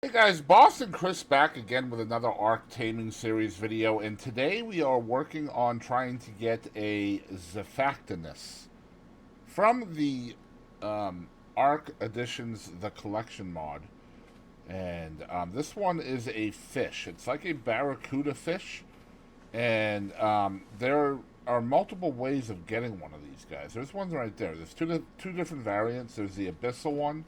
Hey guys, Boston Chris back again with another Ark Taming series video, and today we are working on trying to get a Xiphactinus from the Ark Additions The Collection mod. And this one is a fish. It's like a barracuda fish, and there are multiple ways of getting one of these guys. There's one right there. There's two different variants. There's the Abyssal one,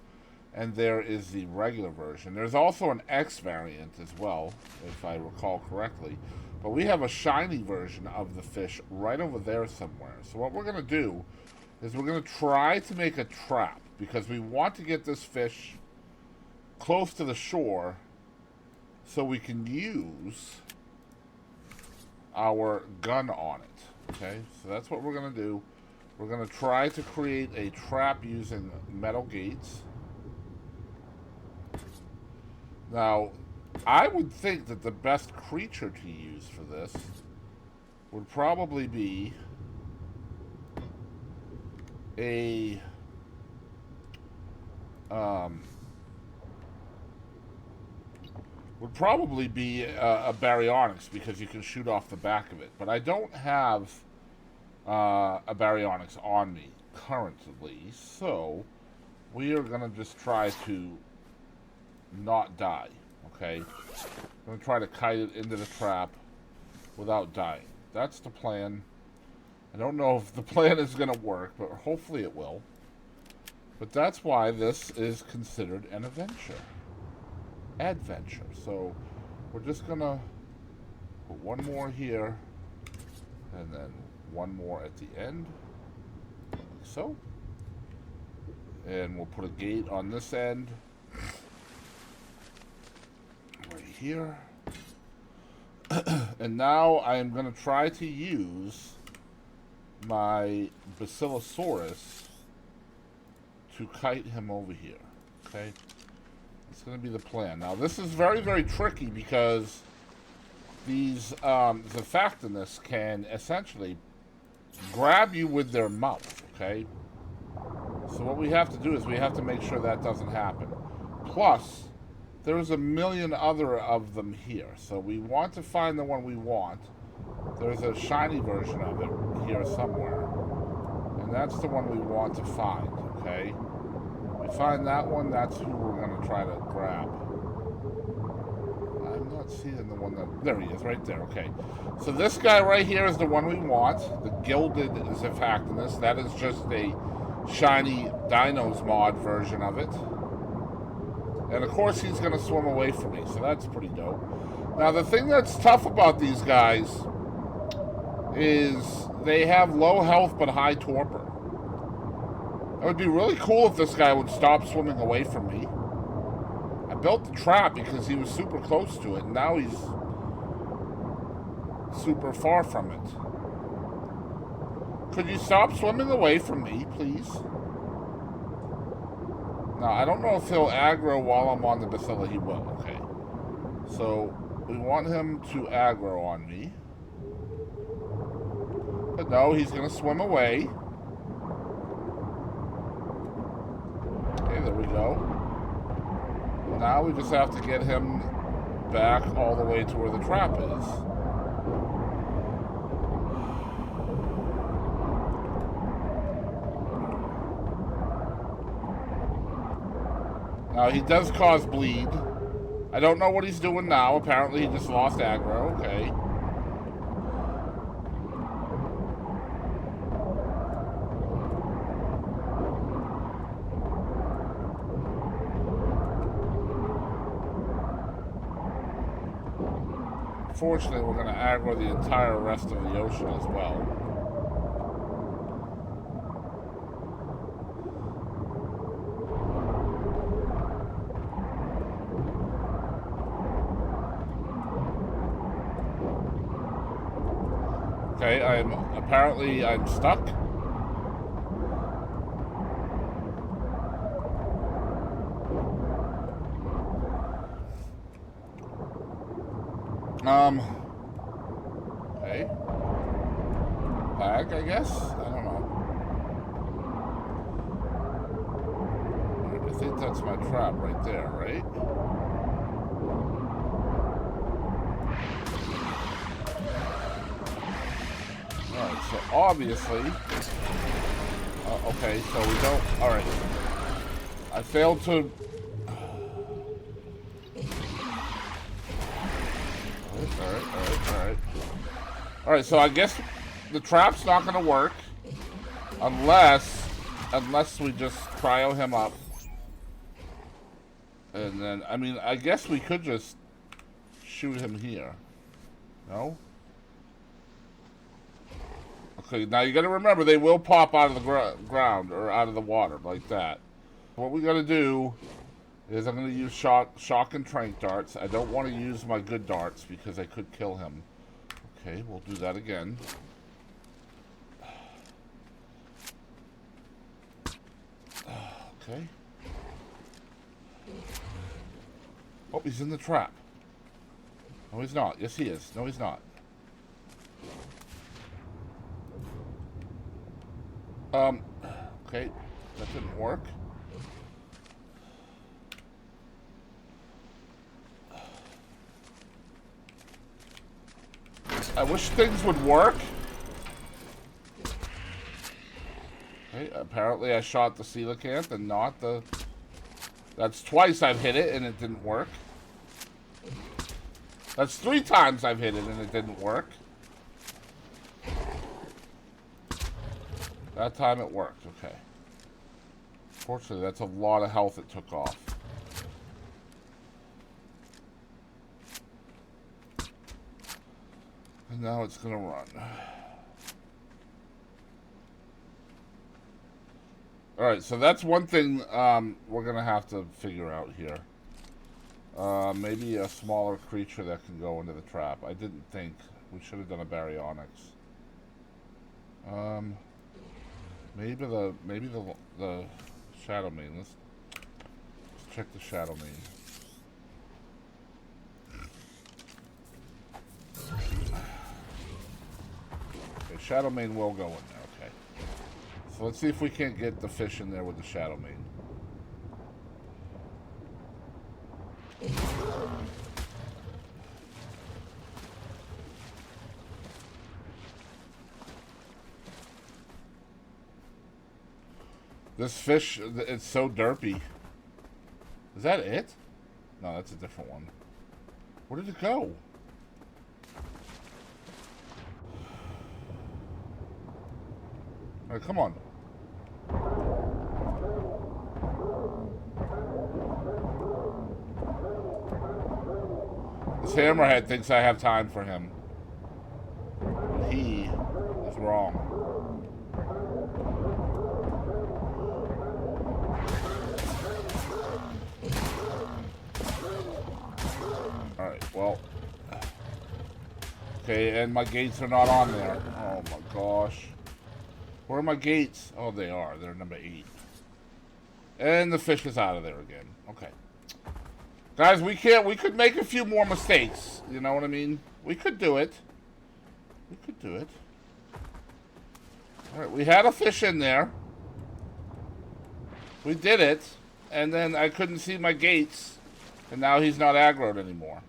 and there is the regular version. There's also an X variant as well, if I recall correctly. But we have a shiny version of the fish right over there somewhere. So what we're going to do is we're going to try to make a trap, because we want to get this fish close to the shore so we can use our gun on it. Okay, so that's what we're going to do. We're going to try to create a trap using metal gates. Now, I would think that the best creature to use for this would probably be a Baryonyx, because you can shoot off the back of it. But I don't have a Baryonyx on me currently, so we are going to just try to not die. Okay, I'm going to try to kite it into the trap without dying. That's the plan. I don't know if the plan is going to work, but hopefully it will. But that's why this is considered an adventure. So we're just going to put one more here, and then one more at the end, like so. And we'll put a gate on this end right here. And now I am going to try to use my Basilosaurus to kite him over here. Okay, it's going to be the plan. Now this is very, very tricky, because these Xiphactinus can essentially grab you with their mouth. Okay, so what we have to do is we have to make sure that doesn't happen. Plus, there's a million other of them here, so we want to find the one we want. There's a shiny version of it here somewhere, and that's the one we want to find. Okay, we find that one, that's who we're going to try to grab. I'm not seeing the one that... There he is, right there. Okay, so this guy right here is the one we want, the gilded Xiphactinus. That is just a shiny Dinos mod version of it. And of course he's going to swim away from me, so that's pretty dope. Now the thing that's tough about these guys is they have low health but high torpor. It would be really cool if this guy would stop swimming away from me. I built the trap because he was super close to it, and now he's super far from it. Could you stop swimming away from me, please? Now, I don't know if he'll aggro while I'm on the Bacilla. He will. Okay. So, we want him to aggro on me. But no, he's going to swim away. Okay, there we go. Now we just have to get him back all the way to where the trap is. Now, he does cause bleed. I don't know what he's doing now. Apparently, he just lost aggro. Okay. Unfortunately, we're going to aggro the entire rest of the ocean as well. Okay, I'm stuck. Okay. Lag, I guess? I don't know. I think that's my trap right there, right? Alright, so obviously... okay, so we don't... Alright. I failed to... Alright. Alright, so I guess the trap's not gonna work. Unless we just cryo him up. And then, I mean, I guess we could just shoot him here. No? Okay, now you gotta remember, they will pop out of the ground, or out of the water, like that. What we gotta do is I'm gonna use shock and trank darts. I don't want to use my good darts, because I could kill him. Okay, we'll do that again. Okay. Oh, he's in the trap. No, he's not. Yes, he is. No, he's not. Okay. That didn't work. I wish things would work. Okay, apparently I shot the coelacanth and not the... That's twice I've hit it and it didn't work. That's 3 times I've hit it and it didn't work. That time it worked, okay. Fortunately, that's a lot of health it took off. And now it's gonna run. Alright, so that's one thing we're gonna have to figure out here. Maybe a smaller creature that can go into the trap. I didn't think. We should have done a Baryonyx. Maybe the Shadow Main. Let's check the Shadow Main. Okay, Shadow Main will go in there, okay. So let's see if we can't get the fish in there with the Shadow Main. This fish, it's so derpy. Is that it? No, that's a different one. Where did it go? Alright, come on. This hammerhead thinks I have time for him. He is wrong. Alright, well. Okay, and my gates are not on there. Oh my gosh. Where are my gates? Oh, they are. They're number 8. And the fish is out of there again. Okay. Guys, we could make a few more mistakes. You know what I mean? We could do it. We could do it. Alright, we had a fish in there. We did it. And then I couldn't see my gates. And now he's not aggroed anymore.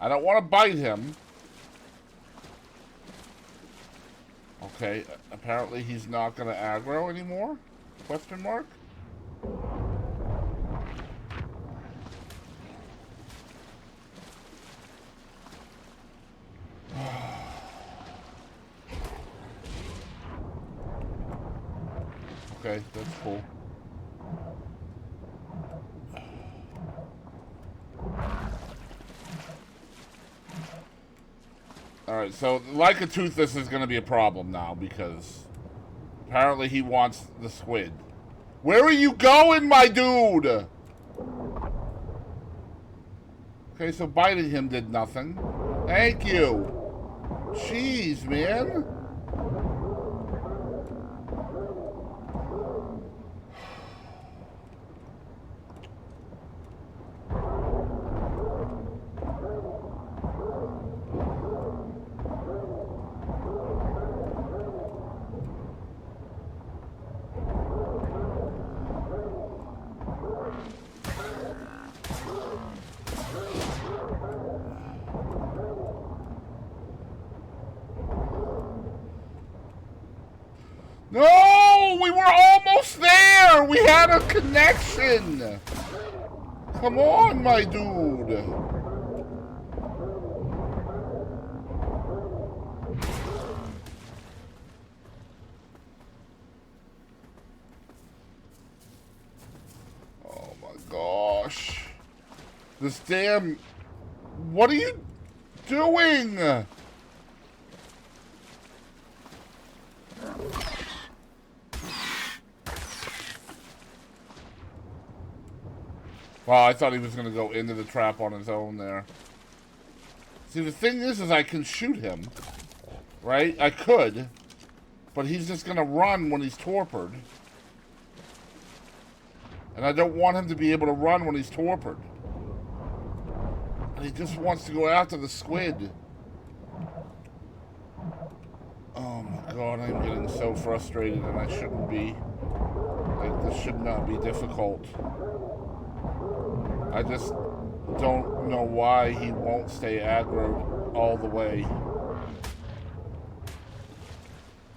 I don't want to bite him. Okay, apparently he's not going to aggro anymore? Question mark? Okay, that's cool. Alright, so like a toothless is going to be a problem now because apparently he wants the squid. Where are you going, my dude? Okay, so biting him did nothing. Thank you. Jeez, man. had a connection! Come on, my dude! Oh my gosh. This damn... What are you doing? Well, I thought he was going to go into the trap on his own there. See, the thing is I can shoot him. Right? I could. But he's just going to run when he's torpid. And I don't want him to be able to run when he's torpid. And he just wants to go after the squid. Oh my god, I'm getting so frustrated and I shouldn't be. Like, this should not be difficult. I just don't know why he won't stay aggroed all the way.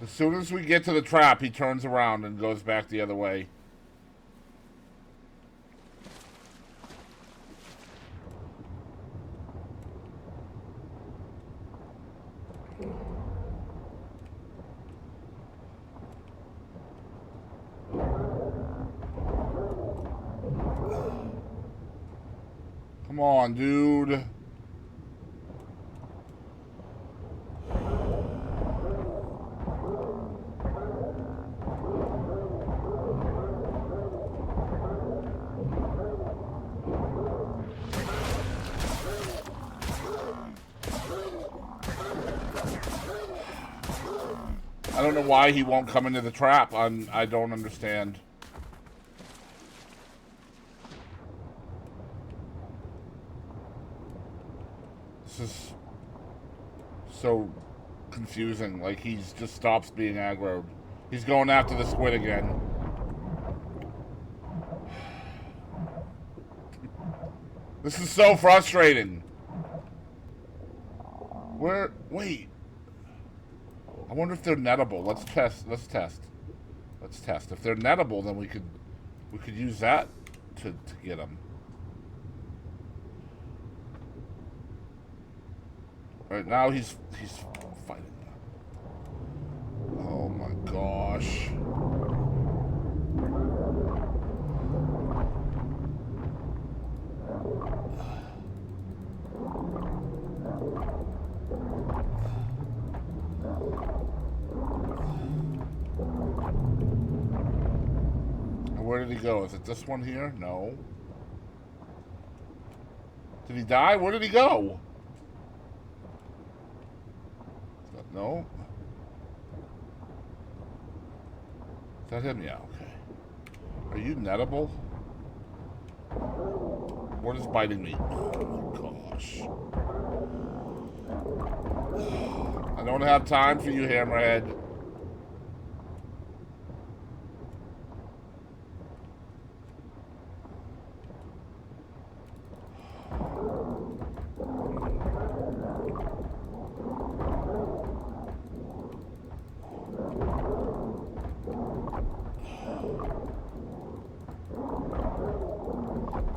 As soon as we get to the trap, he turns around and goes back the other way. Come on, dude. I don't know why he won't come into the trap. I don't understand. This is so confusing. Like, he's just stops being aggroed. He's going after the squid again. This is so frustrating. Wait. I wonder if they're nettable. Let's test. If they're nettable, then we could use that to get them. Right now he's fighting. Oh my gosh. Where did he go? Is it this one here? No. Did he die? Where did he go? No. Is that him? Yeah, okay. Are you nettable? What is biting me? Oh my gosh. I don't have time for you, Hammerhead.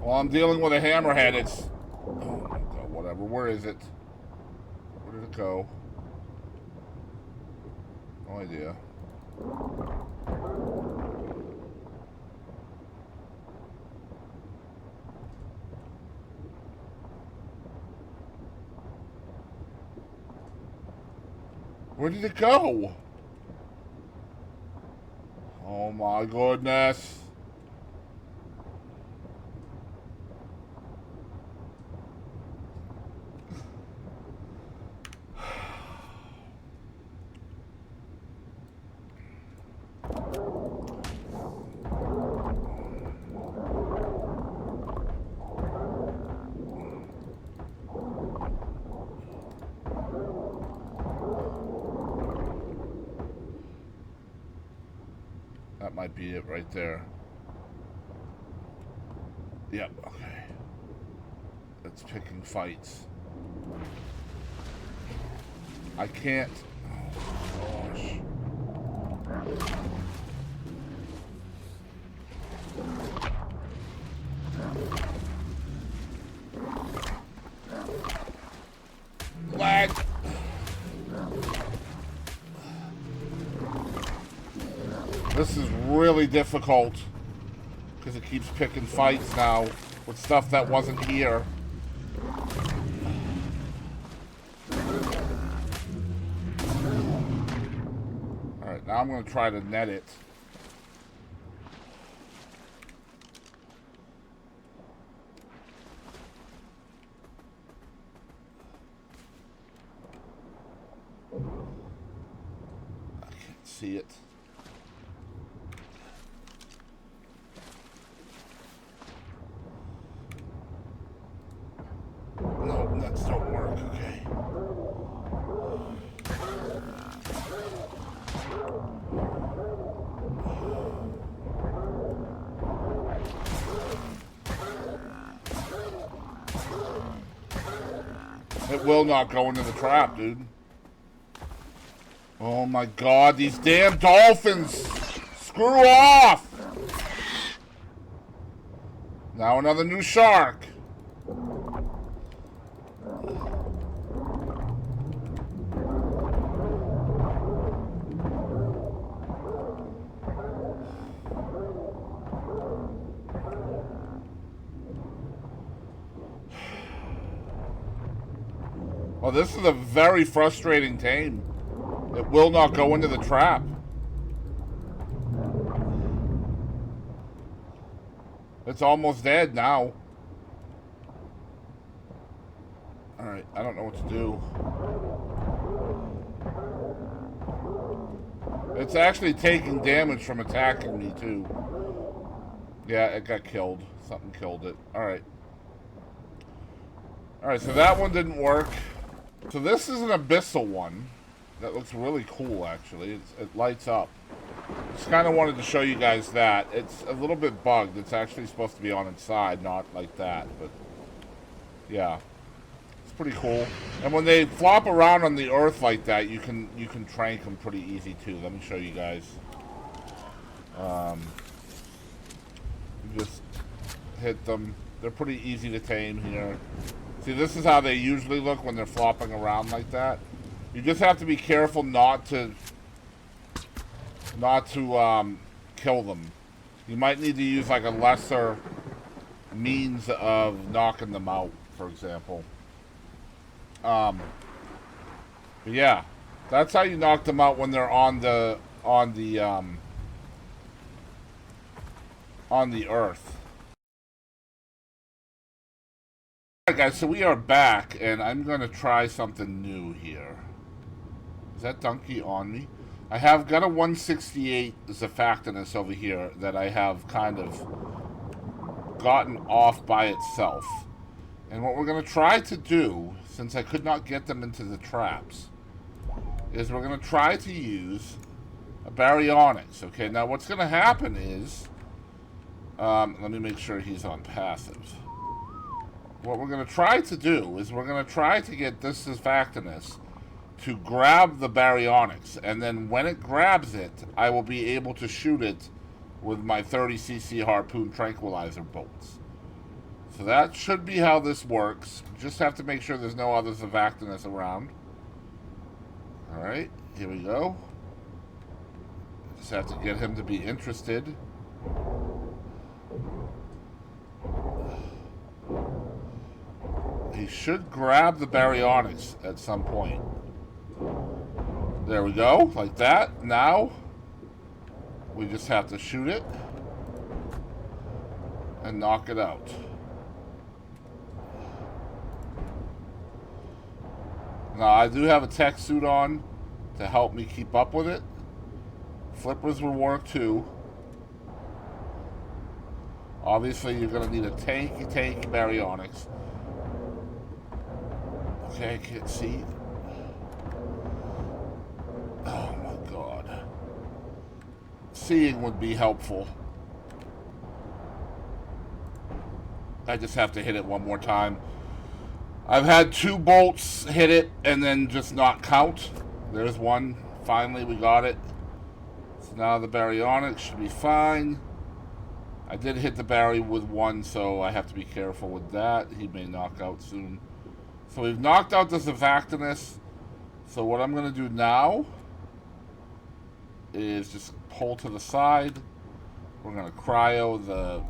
Well, I'm dealing with a hammerhead. It's... Oh my god, whatever. Where is it? Where did it go? No idea. Where did it go? Oh my goodness. That might be it right there. Yep, okay. It's picking fights. I can't... Oh, gosh. This is really difficult because it keeps picking fights now with stuff that wasn't here. Alright, now I'm going to try to net it. I can't see it. No, nets don't work. Okay. It will not go into the trap, dude. Oh my god, these damn dolphins! Screw off! Now another new shark. Oh, this is a very frustrating tame. It will not go into the trap. It's almost dead now. Alright, I don't know what to do. It's actually taking damage from attacking me, too. Yeah, it got killed. Something killed it. Alright. Alright, so that one didn't work. So this is an Abyssal one. That looks really cool, actually. It lights up. Just kind of wanted to show you guys that. It's a little bit bugged. It's actually supposed to be on its side, not like that. But, yeah. It's pretty cool. And when they flop around on the earth like that, you can trank them pretty easy, too. Let me show you guys. You just hit them. They're pretty easy to tame here. See, this is how they usually look when they're flopping around like that. You just have to be careful not to kill them. You might need to use like a lesser means of knocking them out, for example. But yeah, that's how you knock them out when they're on the earth. Alright guys, so we are back, and I'm going to try something new here. Is that donkey on me? I have got a 168 Xiphactinus over here that I have kind of gotten off by itself. And what we're going to try to do, since I could not get them into the traps, is we're going to try to use a Baryonyx. Okay, now what's going to happen is, let me make sure he's on passive. What we're going to try to do is we're going to try to get this Xiphactinus to grab the Baryonyx, and then when it grabs it, I will be able to shoot it with my 30cc harpoon tranquilizer bolts. So that should be how this works. Just have to make sure there's no other Xiphactinus around. Alright, here we go. Just have to get him to be interested. He should grab the Baryonyx at some point. There we go, like that. Now, we just have to shoot it and knock it out. Now, I do have a tech suit on to help me keep up with it. Flippers will work too. Obviously, you're going to need a tanky Baryonyx. Okay, I can't see. Oh my god. Seeing would be helpful. I just have to hit it one more time. I've had 2 bolts hit it and then just not count. There's one. Finally, we got it. So now the Baryonyx should be fine. I did hit the Barry with 1, so I have to be careful with that. He may knock out soon. So we've knocked out the Xiphactinus. So what I'm going to do now is just pull to the side. We're going to cryo the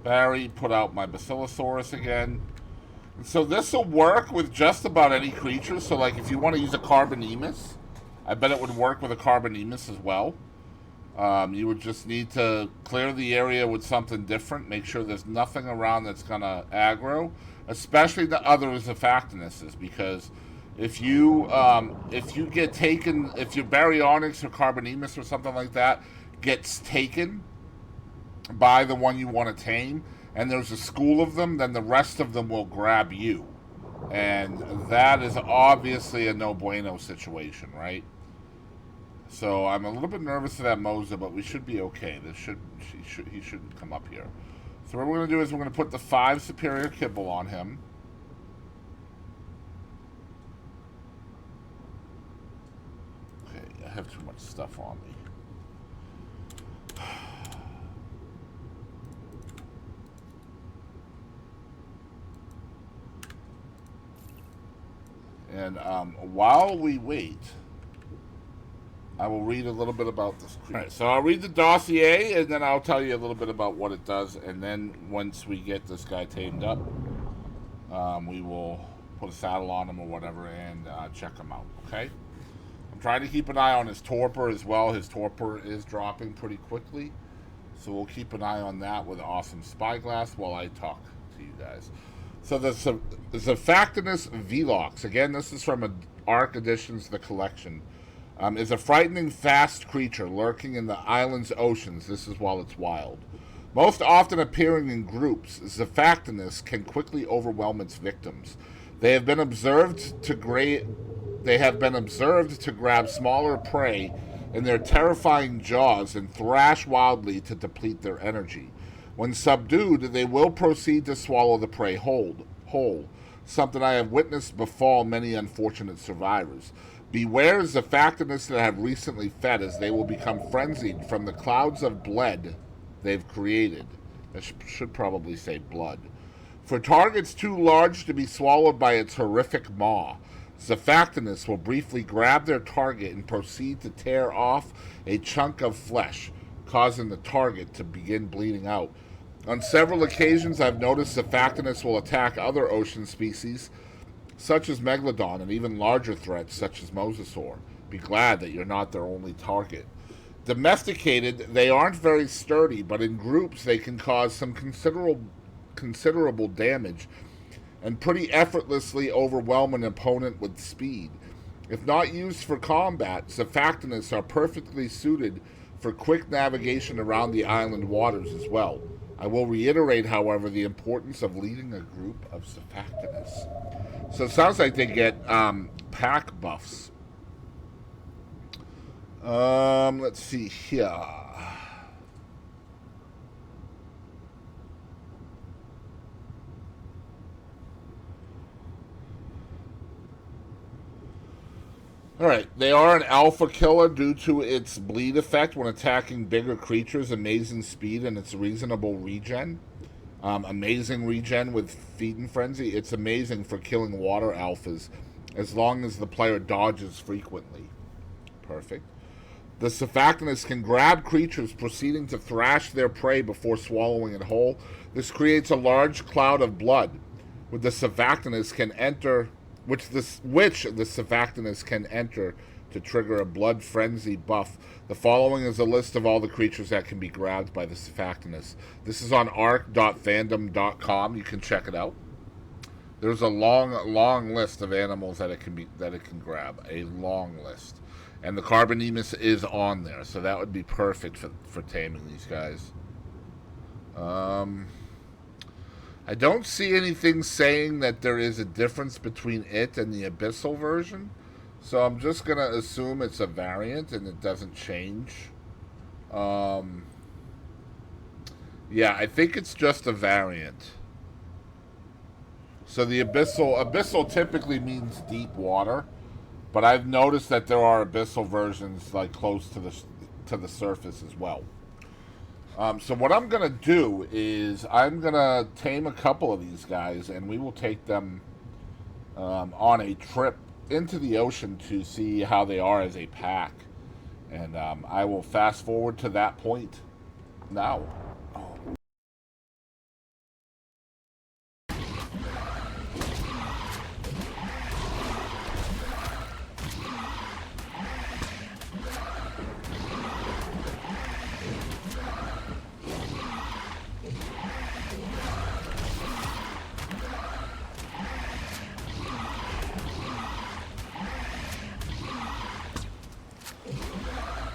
Barry, put out my Basilosaurus again. And so this will work with just about any creature. So like if you want to use a Carbonemus, I bet it would work with a Carbonemus as well. You would just need to clear the area with something different. Make sure there's nothing around that's going to aggro, especially the other Xiphactinuses, because if you get taken, if your Baryonyx or Carbonemus or something like that gets taken by the one you want to tame, and there's a school of them, then the rest of them will grab you. And that is obviously a no bueno situation, right? So I'm a little bit nervous of that Moza, but we should be okay. He shouldn't come up here. So what we're going to do is we're going to put the 5 Superior Kibble on him. Okay, I have too much stuff on me. And while we wait, I will read a little bit about this creature. All right, so I'll read the dossier, and then I'll tell you a little bit about what it does. And then once we get this guy tamed up, we will put a saddle on him or whatever and check him out, okay? I'm trying to keep an eye on his torpor as well. His torpor is dropping pretty quickly. So we'll keep an eye on that with awesome spyglass while I talk to you guys. So the Xiphactinus Velox, again, this is from Ark Additions, the collection, is a frightening, fast creature lurking in the island's oceans. This is while it's wild. Most often appearing in groups, Xiphactinus can quickly overwhelm its victims. They have been observed to grab smaller prey in their terrifying jaws and thrash wildly to deplete their energy. When subdued, they will proceed to swallow the prey whole, something I have witnessed befall many unfortunate survivors. Beware Xiphactinus that have recently fed, as they will become frenzied from the clouds of blood they've created. I should probably say blood. For targets too large to be swallowed by its horrific maw, Xiphactinus will briefly grab their target and proceed to tear off a chunk of flesh, causing the target to begin bleeding out. On several occasions, I've noticed Xiphactinus will attack other ocean species, such as Megalodon, and even larger threats, such as Mosasaur. Be glad that you're not their only target. Domesticated, they aren't very sturdy, but in groups they can cause some considerable damage and pretty effortlessly overwhelm an opponent with speed. If not used for combat, Xiphactinus are perfectly suited for quick navigation around the island waters as well. I will reiterate, however, the importance of leading a group of Xiphactinus. So it sounds like they get pack buffs. Let's see here. Alright, they are an alpha killer due to its bleed effect when attacking bigger creatures, amazing speed, and its reasonable regen. Amazing regen with Feed and Frenzy. It's amazing for killing water alphas as long as the player dodges frequently. Perfect. The Xiphactinus can grab creatures proceeding to thrash their prey before swallowing it whole. This creates a large cloud of blood, which the Xiphactinus can enter to trigger a blood frenzy buff. The following is a list of all the creatures that can be grabbed by the Xiphactinus. This is on ark.fandom.com. You can check it out. There's a long list of animals that it can grab. A long list. And the Carbonemus is on there, so that would be perfect for taming these guys. I don't see anything saying that there is a difference between it and the Abyssal version, so I'm just going to assume it's a variant and it doesn't change. Yeah, I think it's just a variant. So the Abyssal typically means deep water, but I've noticed that there are Abyssal versions like close to the surface as well. So what I'm going to do is I'm going to tame a couple of these guys, and we will take them on a trip into the ocean to see how they are as a pack. And I will fast forward to that point now.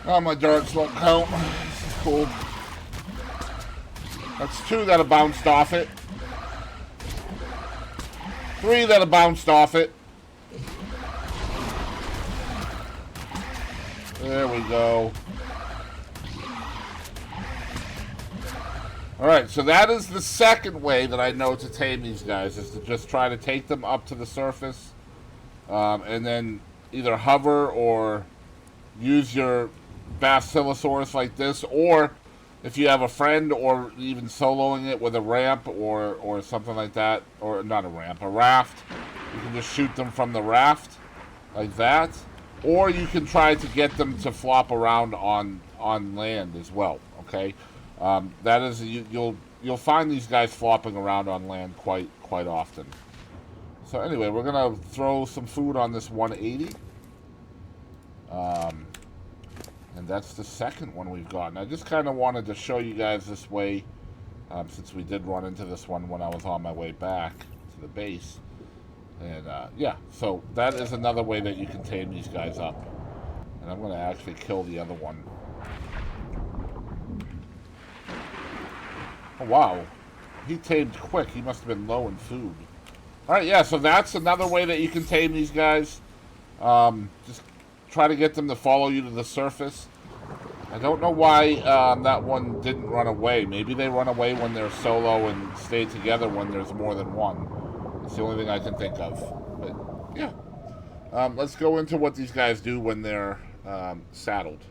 Oh, my darts won't count. This is cool. That's 2 that have bounced off it. 3 that have bounced off it. There we go. Alright, so that is the second way that I know to tame these guys, is to just try to take them up to the surface, and then either hover or use your Basilosaurus like this, or if you have a friend, or even soloing it with a ramp or something like that, or not a ramp, a raft, you can just shoot them from the raft like that, or you can try to get them to flop around on land as well. Okay, that is you'll find these guys flopping around on land quite often. So anyway, we're gonna throw some food on this 180. And that's the second one we've gotten. I just kind of wanted to show you guys this way, since we did run into this one when I was on my way back to the base. And yeah, so that is another way that you can tame these guys up. And I'm going to actually kill the other one. Oh, wow. He tamed quick. He must have been low in food. Alright, yeah, so that's another way that you can tame these guys. Just try to get them to follow you to the surface. I don't know why that one didn't run away. Maybe they run away when they're solo and stay together when there's more than one. It's the only thing I can think of. But yeah, let's go into what these guys do when they're saddled.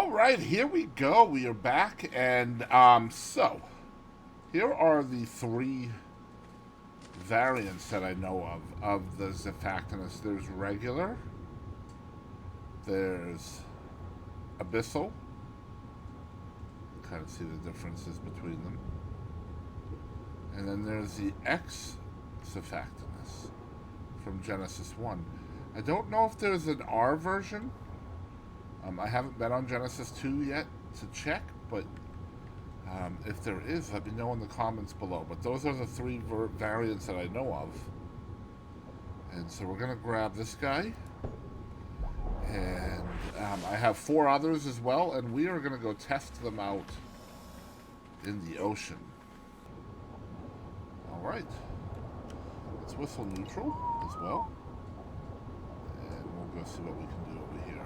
All right, here we go. We are back, and so here are the 3 variants that I know of the Xiphactinus. There's regular, there's Abyssal, kind of see the differences between them, and then there's the X Xiphactinus from Genesis 1. I don't know if there's an R version. I haven't been on Genesis 2 yet to check, but if there is, let me know in the comments below. But those are the 3 variants that I know of. And so we're going to grab this guy. And I have 4 others as well, and we are going to go test them out in the ocean. Alright. Let's whistle neutral as well. And we'll go see what we can do over here.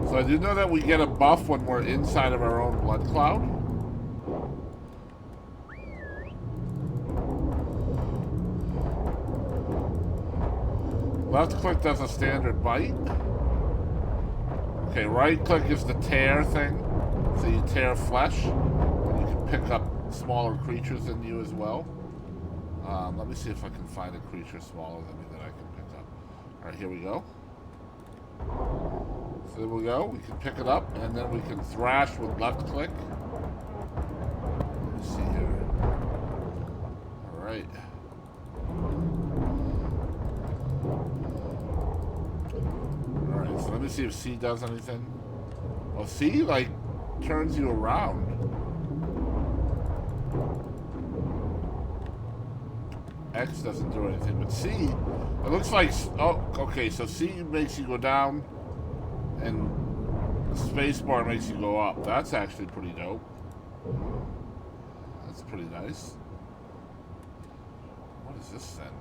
So I do know that we get a buff when we're inside of our own blood cloud. Left click does a standard bite. Okay, right click is the tear thing. So you tear flesh. And you can pick up smaller creatures than you as well. Let me see if I can find a creature smaller than me that I can pick up. Alright, here we go. So there we go. We can pick it up, and then we can thrash with left click. Let me see here. Alright. Alright, so let me see if C does anything. Well, C, like, turns you around. X doesn't do anything, but C, it looks like, oh, okay, so C makes you go down, and the spacebar makes you go up. That's actually pretty dope. That's pretty nice. What is this then?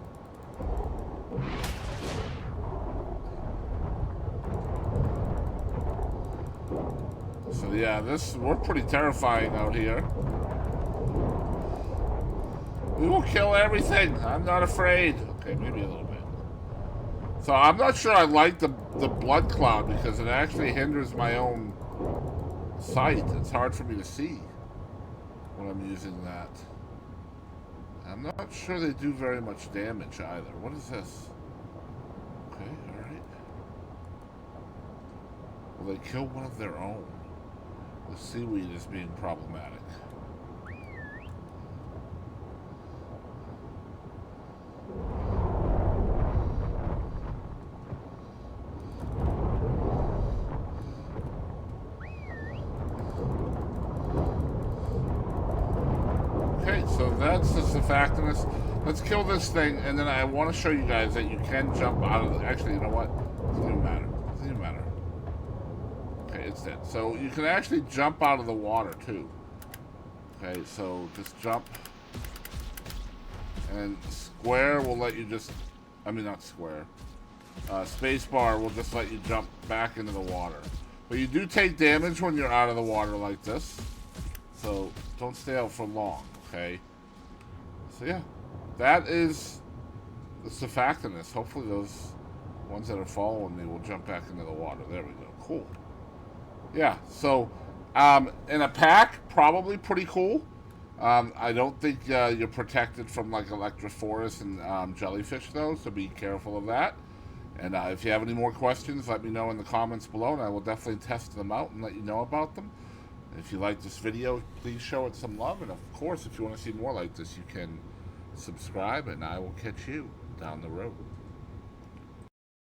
So yeah, we're pretty terrifying out here. We will kill everything. I'm not afraid. Okay, maybe a little bit. So I'm not sure I like the blood cloud because it actually hinders my own sight. It's hard for me to see. when I'm using that. I'm not sure they do very much damage either. What is this? Okay, alright. Will they kill one of their own? The seaweed is being problematic. Okay, so that's the Xiphactinus. Let's kill this thing, and then I want to show you guys that you can jump out of the... Actually, you know what? It doesn't even matter. It doesn't even matter. Okay, it's dead. So you can actually jump out of the water, too. Okay, so just jump. And square will let you just... I mean, not square. Spacebar will just let you jump back into the water. But you do take damage when you're out of the water like this. So don't stay out for long, okay? So yeah, that is the Xiphactinus. Hopefully those ones that are following me will jump back into the water. There we go. Cool. Yeah, so in a pack, probably pretty cool. I don't think you're protected from like Electrophorus and jellyfish though, so be careful of that. And if you have any more questions, let me know in the comments below, and I will definitely test them out and let you know about them. If you like this video, please show it some love, and of course, if you want to see more like this, you can subscribe, and I will catch you down the road.